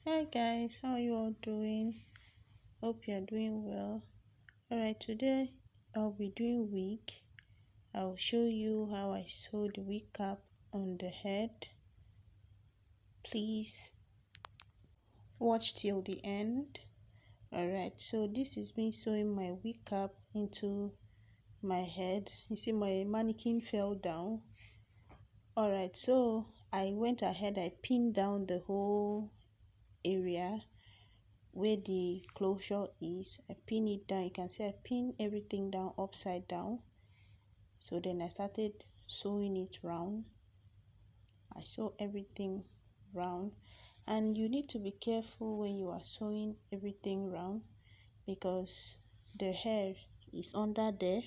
Hi guys, how are you all doing? Hope you are doing well. Alright, today I'll be doing wig. I'll show you how I sew the wig cap on the head. Please watch till the end. Alright, so this is me sewing my wig cap into my head. You see my mannequin fell down. Alright, so I went ahead, I pinned down the whole area where the closure is. I pin it down. You can see I pin everything down upside down. So then I started sewing it round. I sew everything round, and you need to be careful when you are sewing everything round because the hair is under there,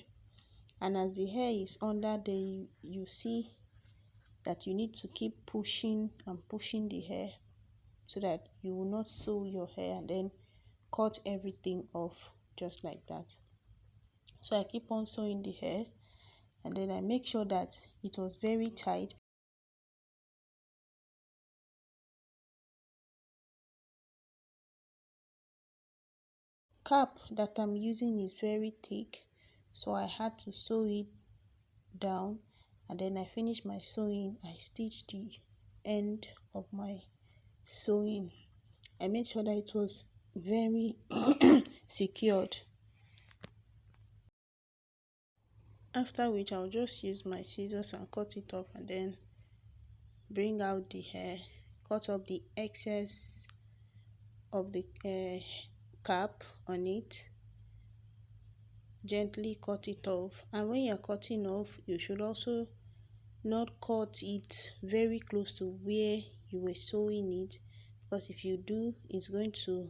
and as the hair is under there, you see that you need to keep pushing and pushing the hair so that you will not sew your hair and then cut everything off just like that. So I keep on sewing the hair, and then I make sure that it was very tight. Cap that I'm using is very thick, so I had to sew it down, and then I finished my sewing. I stitched the end of my sewing. I made sure that it was very secured. After which I'll just use my scissors and cut it off, and then bring out the hair, cut off the excess of the cap on it, gently cut it off. And when you're cutting off, you should also not cut it very close to where you were sewing it, because if you do, it's going to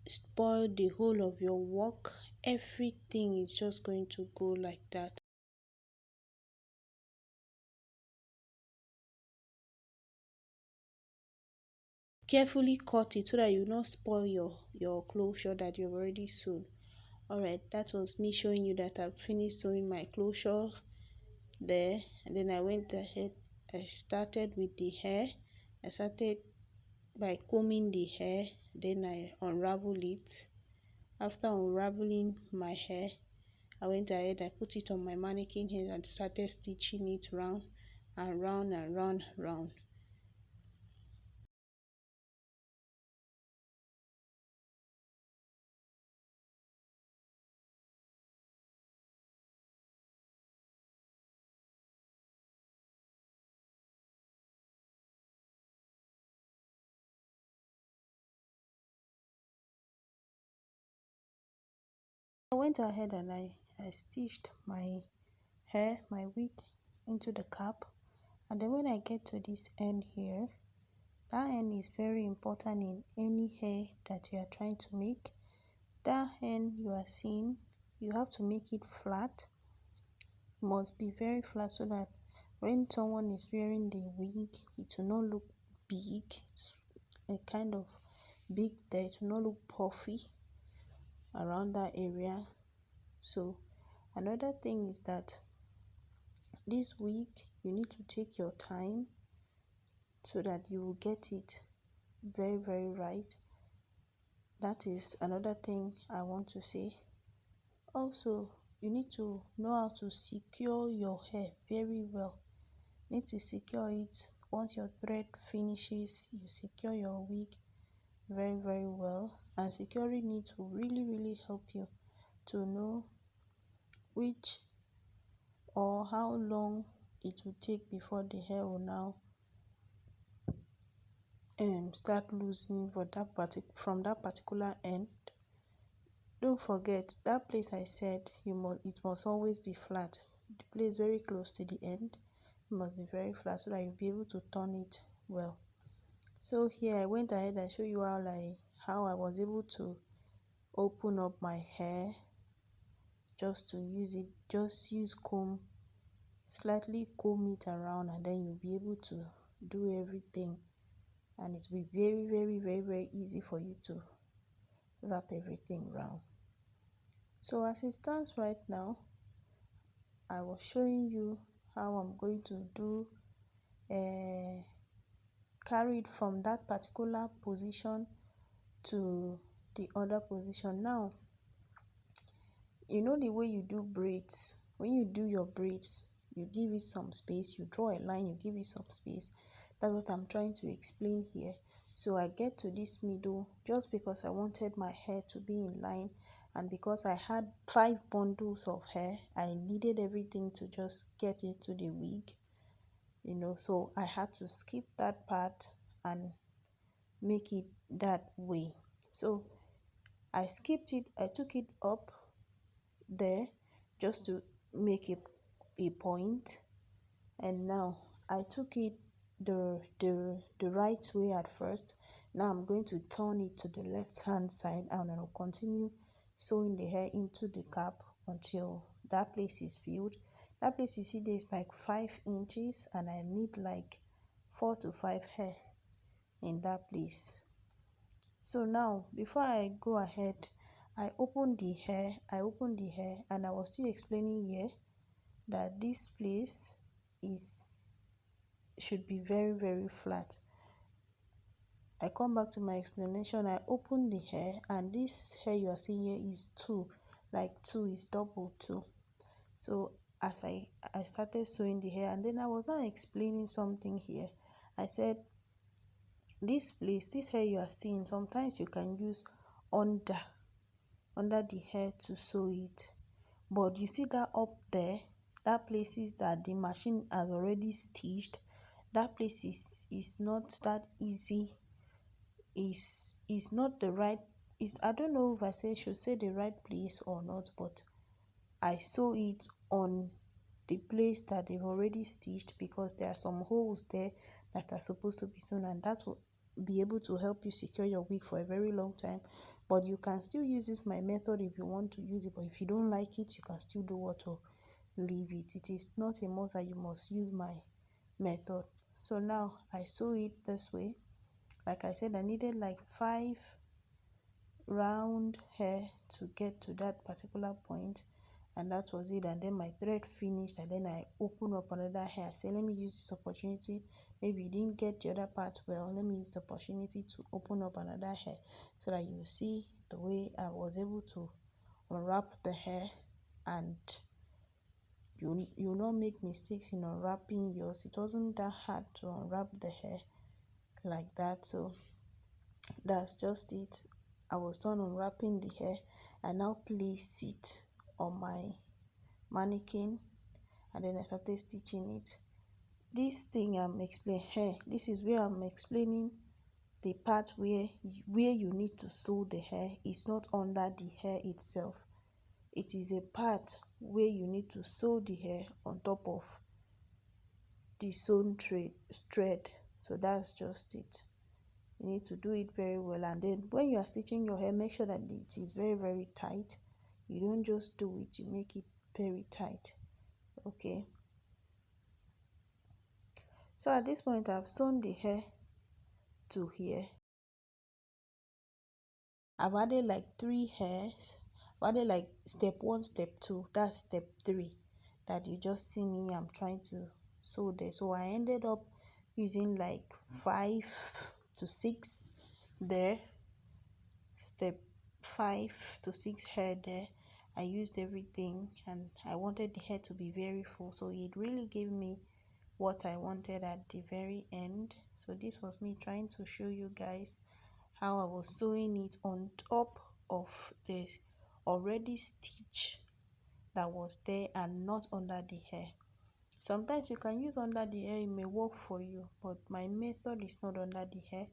spoil the whole of your work. Everything is just going to go like that. Carefully cut it so that you not spoil your closure that you've already sewn. Alright, that was me showing you that I've finished sewing my closure there, and then I went ahead. I started with the hair. I started by combing the hair, then I unravel it. After unraveling my hair, I went ahead, I put it on my mannequin head and started stitching it round and round and round. I went ahead and I stitched my hair, my wig into the cap, and then when I get to this end here, that end is very important in any hair that you are trying to make. That end you are seeing, you have to make it flat. It must be very flat so that when someone is wearing the wig, it will not look big, a kind of big there. It will not look puffy around that area. So another thing is that this wig, you need to take your time so that you will get it very right. That is another thing I want to say. Also, you need to know how to secure your hair very well. You need to secure it. Once your thread finishes, you secure your wig very well, and securing it will really help you to know which or how long it will take before the hair will now start loosening from that particular end. Don't forget that place I said it must always be flat. The place very close to the end must be very flat so that you'll be able to turn it well. So here I went ahead and show you how I was able to open up my hair just use comb, slightly comb it around, and then you'll be able to do everything, and it will be very easy for you to wrap everything round. So as it stands right now, I was showing you how I'm going to do carried from that particular position to the other position. Now, you know the way you do braids. When you do your braids, you give it some space, you draw a line, you give it some space. That's what I'm trying to explain here. So I get to this middle just because I wanted my hair to be in line, and because I had 5 bundles of hair, I needed everything to just get into the wig, so I had to skip that part and make it that way. So I skipped it, I took it up there just to make a point, and now I took it the right way at first. Now I'm going to turn it to the left hand side, and I'll continue sewing the hair into the cap until that place is filled. That place you see there is like 5 inches, and I need like 4 to 5 hair in that place. So now, before I go ahead, I opened the hair, and I was still explaining here that this place should be very, very flat. I come back to my explanation. I opened the hair, and this hair you are seeing here is 2, like 2 is double 2. So as I started sewing the hair, and then I was now explaining something here. I said, this hair you are seeing, sometimes you can use under the hair to sew it, but you see that up there, that places that the machine has already stitched, that place is not that easy, is not the right, I don't know if I should say the right place or not, but I sew it on the place that they've already stitched, because there are some holes there that are supposed to be sewn, and that will be able to help you secure your wig for a very long time. But you can still use this my method if you want to use it, but if you don't like it, you can still do what to leave it. It is not a must that you must use my method. So now I sew it this way. Like I said, I needed like 5 round hair to get to that particular point, and that was it. And then my thread finished, and then I opened up another hair. I said, let me use this opportunity, maybe you didn't get the other part well, let me use the opportunity to open up another hair, so that you see the way I was able to unwrap the hair, and you not make mistakes in unwrapping yours. It wasn't that hard to unwrap the hair like that. So that's just it. I was done unwrapping the hair. I now place it on my mannequin, and then I started stitching it. This thing I'm explaining here, this is where I'm explaining the part where you need to sew the hair. Is not under the hair itself. It is a part where you need to sew the hair on top of the sewn thread. So that's just it. You need to do it very well, and then when you are stitching your hair, make sure that it is very, very tight. You don't just do it, you make it very tight. Okay, so at this point I've sewn the hair to here. I've added like 3 hairs. I've added like step 1, step 2, that's step 3 that you just see me, I'm trying to sew there. So I ended up using like 5 to 6 there, step 5 to 6 hair there. I used everything, and I wanted the hair to be very full, so it really gave me what I wanted at the very end. So this was me trying to show you guys how I was sewing it on top of the already stitch that was there, and not under the hair. Sometimes you can use under the hair, it may work for you, but my method is not under the hair.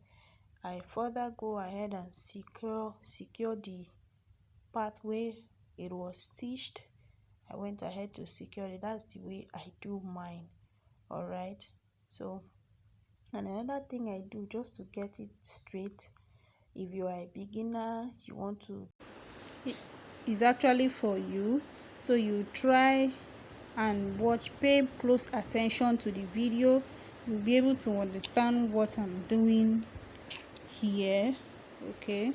I further go ahead and secure the part where it was stitched. I went ahead to secure it. That's the way I do mine. Alright, so, and another thing I do just to get it straight, if you are a beginner, you want to, it's actually for you, so you try and pay close attention to the video. You'll be able to understand what I'm doing here. Okay,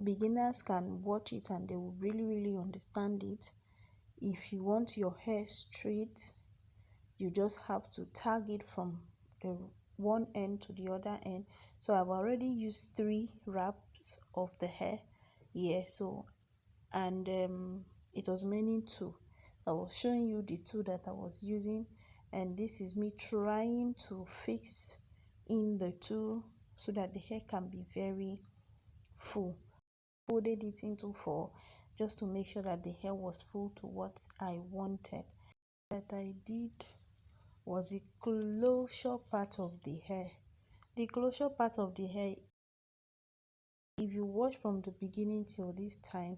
beginners can watch it and they will really understand it. If you want your hair straight, you just have to tag it from the one end to the other end. So I've already used 3 wraps of the hair here. So and it was remaining 2. I was showing you the 2 that I was using, and this is me trying to fix in the 2 so that the hair can be very full. Folded it into 4 just to make sure that the hair was full to what I wanted. That I did was the closure part of the hair. The closure part of the hair, if you watch from the beginning till this time,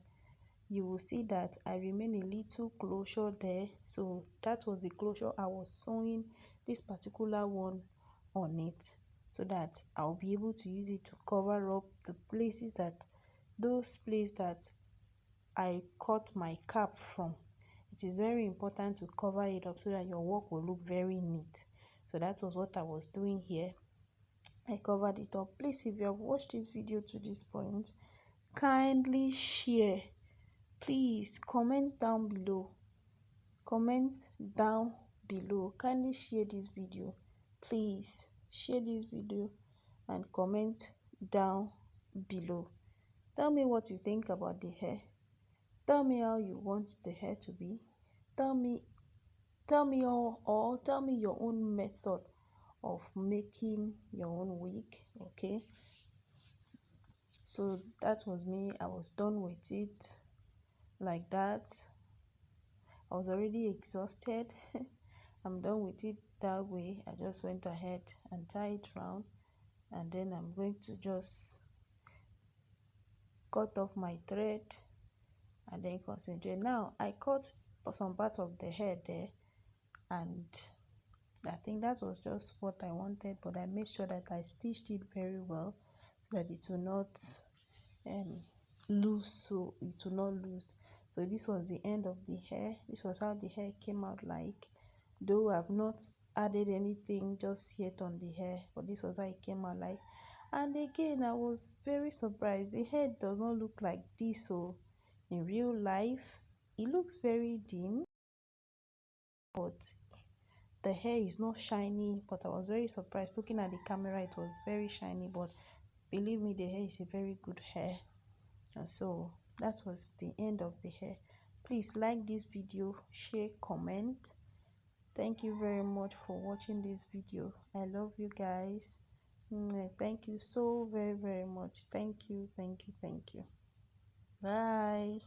you will see that I remain a little closure there. So that was the closure I was sewing this particular one on it, so that I'll be able to use it to cover up the places that those places that I cut my cap from. It is very important to cover it up so that your work will look very neat. So that was what I was doing here. I covered it up. Please, if you have watched this video to this point, kindly share. Please comment down below. Kindly share this video. Please share this video and comment down below. Tell me what you think about the hair. Tell me how you want the hair to be. Tell me your own method of making your own wig. Okay, so that was me. I was done with it like that. I was already exhausted. I'm done with it that way. I just went ahead and tied it round, and then I'm going to just cut off my thread and then concentrate. Now I cut some part of the hair there, and I think that was just what I wanted, but I made sure that I stitched it very well so that it will not loose. So this was the end of the hair. This was how the hair came out like, though I've not added anything just yet on the hair, but this was how it came out like. And again, I was very surprised. The hair does not look like this. So in real life, it looks very dim, but the hair is not shiny. But I was very surprised. Looking at the camera, it was very shiny, but believe me, the hair is a very good hair. And so that was the end of the hair. Please like this video, share, comment. Thank you very much for watching this video. I love you guys. Thank you so very much. Thank you. Bye.